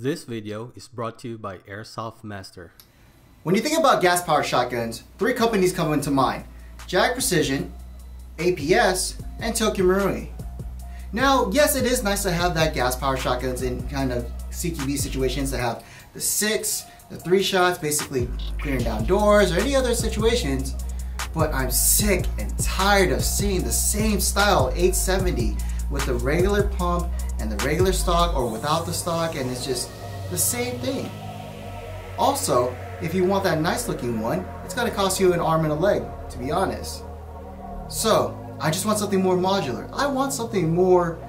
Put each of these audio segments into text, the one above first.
This video is brought to you by Airsoft Master. When you think about gas-powered shotguns, three companies come into mind: Jag Precision, APS, and Tokyo Marui. Now, yes, it is nice to have that gas-powered shotguns in kind of CQB situations that have the 6, the 3 shots, basically clearing down doors or any other situations, but I'm sick and tired of seeing the same style 870 with the regular pump and the regular stock or without the stock, and it's just the same thing. Also, if you want that nice looking one, it's going to cost you an arm and a leg, to be honest. So, I just want something more modular. I want something more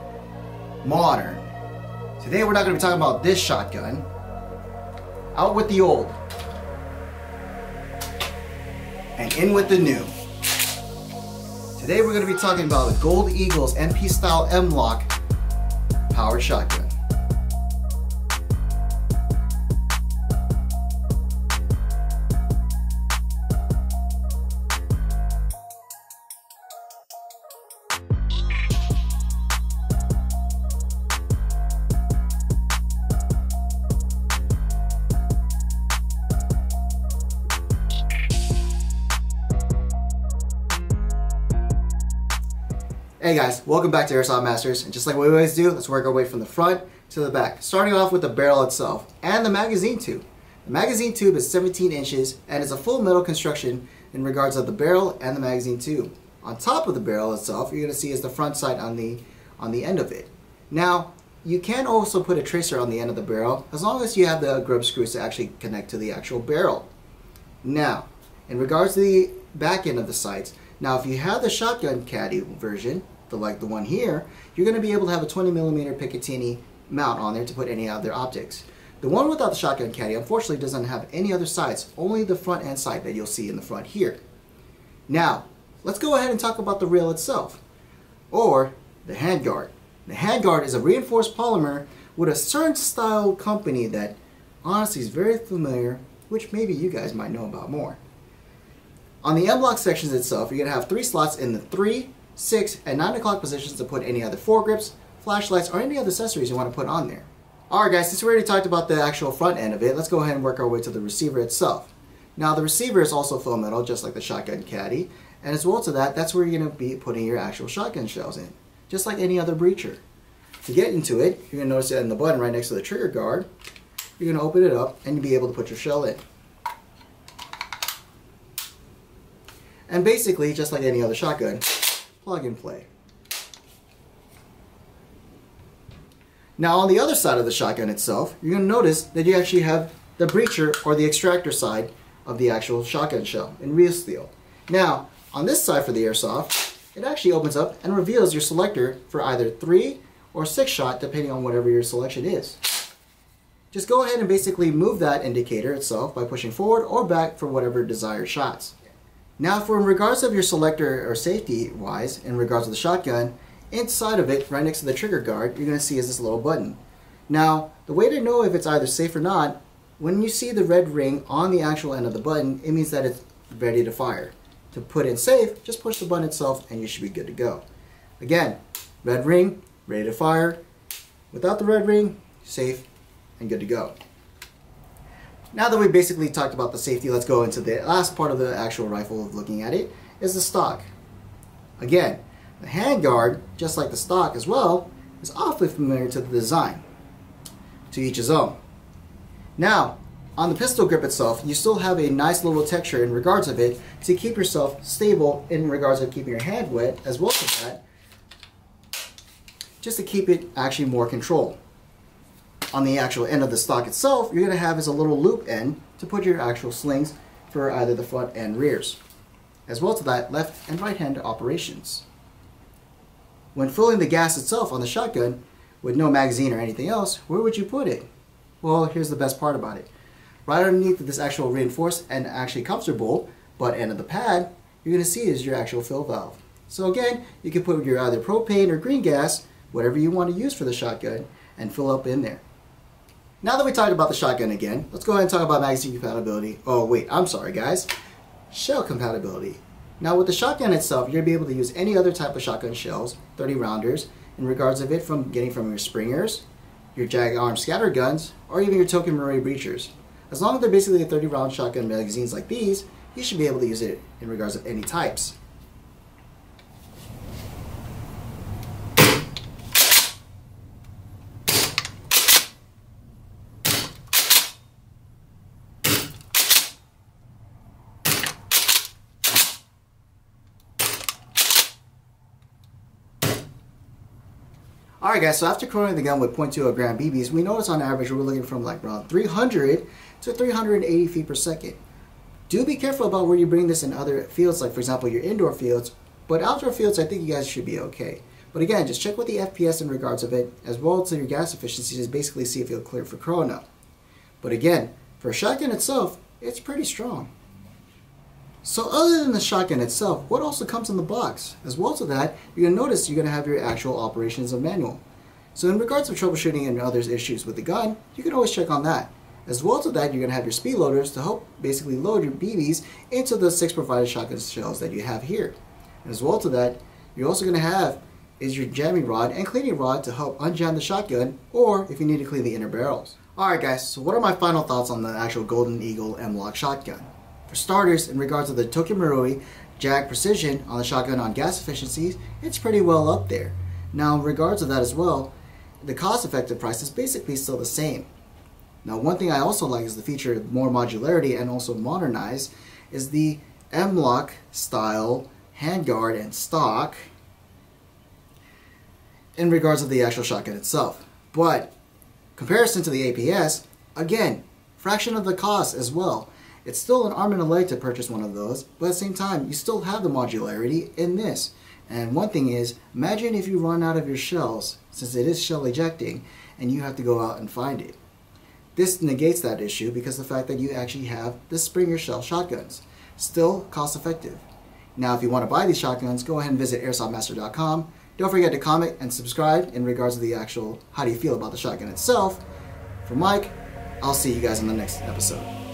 modern. Today we're not going to be talking about this shotgun. Out with the old. And in with the new. Today we're going to be talking about the Gold Eagles MP style M-Lok powered shotgun. Hey guys, welcome back to Airsoft Masters, and just like we always do, let's work our way from the front to the back, starting off with the barrel itself and the magazine tube. The magazine tube is 17 inches and is a full metal construction in regards of the barrel and the magazine tube. On top of the barrel itself, you're going to see is the front sight on the end of it. Now, you can also put a tracer on the end of the barrel as long as you have the grub screws to actually connect to the actual barrel. Now, in regards to the back end of the sights, now if you have the shotgun caddy version, like the one here, you're going to be able to have a 20mm Picatinny mount on there to put any other optics. The one without the shotgun caddy unfortunately doesn't have any other sights, only the front end sight that you'll see in the front here. Now, let's go ahead and talk about the rail itself, or the handguard. The handguard is a reinforced polymer with a certain style company that honestly is very familiar, which maybe you guys might know about more. On the M-Lok sections itself, you're going to have 3 slots in the 3, 6, and 9 o'clock positions to put any other foregrips, flashlights, or any other accessories you want to put on there. Alright guys, since we already talked about the actual front end of it, let's go ahead and work our way to the receiver itself. Now the receiver is also faux metal, just like the shotgun caddy, and as well to that, that's where you're going to be putting your actual shotgun shells in, just like any other breacher. To get into it, you're going to notice that in the button right next to the trigger guard, you're going to open it up and you'll be able to put your shell in. And basically, just like any other shotgun, plug and play. Now on the other side of the shotgun itself, you're going to notice that you actually have the breacher or the extractor side of the actual shotgun shell in real steel. Now on this side for the airsoft, it actually opens up and reveals your selector for either 3 or 6 shot depending on whatever your selection is. Just go ahead and basically move that indicator itself by pushing forward or back for whatever desired shots. Now for in regards of your selector or safety wise, in regards to the shotgun, inside of it, right next to the trigger guard, you're going to see is this little button. Now, the way to know if it's either safe or not, when you see the red ring on the actual end of the button, it means that it's ready to fire. To put in safe, just push the button itself and you should be good to go. Again, red ring, ready to fire. Without the red ring, safe and good to go. Now that we basically talked about the safety, let's go into the last part of the actual rifle of looking at it, is the stock. Again, the handguard, just like the stock as well, is awfully familiar to the design. To each his own. Now, on the pistol grip itself, you still have a nice little texture in regards of it to keep yourself stable in regards of keeping your hand wet, as well as that, just to keep it actually more controlled. On the actual end of the stock itself, you're going to have is a little loop end to put your actual slings for either the front and rears, as well as that left and right hand operations. When filling the gas itself on the shotgun with no magazine or anything else, where would you put it? Well, here's the best part about it. Right underneath this actual reinforced and actually comfortable butt end of the pad, you're going to see is your actual fill valve. So again, you can put your either propane or green gas, whatever you want to use for the shotgun, and fill up in there. Now that we talked about the shotgun again, let's go ahead and talk about magazine compatibility. Oh wait, I'm sorry guys. Shell compatibility. Now with the shotgun itself, you're going to be able to use any other type of shotgun shells, 30 rounders, in regards of it from getting from your springers, your Jag arm scatter guns, or even your Token Marui breachers. As long as they're basically 30-round shotgun magazines like these, you should be able to use it in regards of any types. Alright guys, so after chronoing the gun with .20 gram BBs, we notice on average we're looking from like around 300 to 380 feet per second. Do be careful about where you bring this in other fields, like for example your indoor fields, but outdoor fields I think you guys should be okay. But again, just check with the FPS in regards of it, as well as your gas efficiency to basically see if you'll clear for chrono. But again, for a shotgun itself, it's pretty strong. So other than the shotgun itself, what also comes in the box? As well as that, you're going to notice you're going to have your actual operations of manual. So in regards to troubleshooting and other issues with the gun, you can always check on that. As well as that, you're going to have your speed loaders to help basically load your BBs into the 6 provided shotgun shells that you have here. And as well as that, you're also going to have is your jamming rod and cleaning rod to help unjam the shotgun, or if you need to clean the inner barrels. Alright guys, so what are my final thoughts on the actual Golden Eagle M-Lok shotgun? For starters, in regards to the Token Marui Jag precision on the shotgun on gas efficiencies, it's pretty well up there. Now in regards to that as well, the cost-effective price is basically still the same. Now one thing I also like is the feature of more modularity and also modernized is the M-Lok style handguard and stock in regards to the actual shotgun itself. But comparison to the APS, again, fraction of the cost as well. It's still an arm and a leg to purchase one of those, but at the same time, you still have the modularity in this. And one thing is, imagine if you run out of your shells, since it is shell ejecting, and you have to go out and find it. This negates that issue because the fact that you actually have the Springer shell shotguns. Still cost effective. Now if you want to buy these shotguns, go ahead and visit airsoftmaster.com. Don't forget to comment and subscribe in regards to the actual how do you feel about the shotgun itself. For Mike, I'll see you guys in the next episode.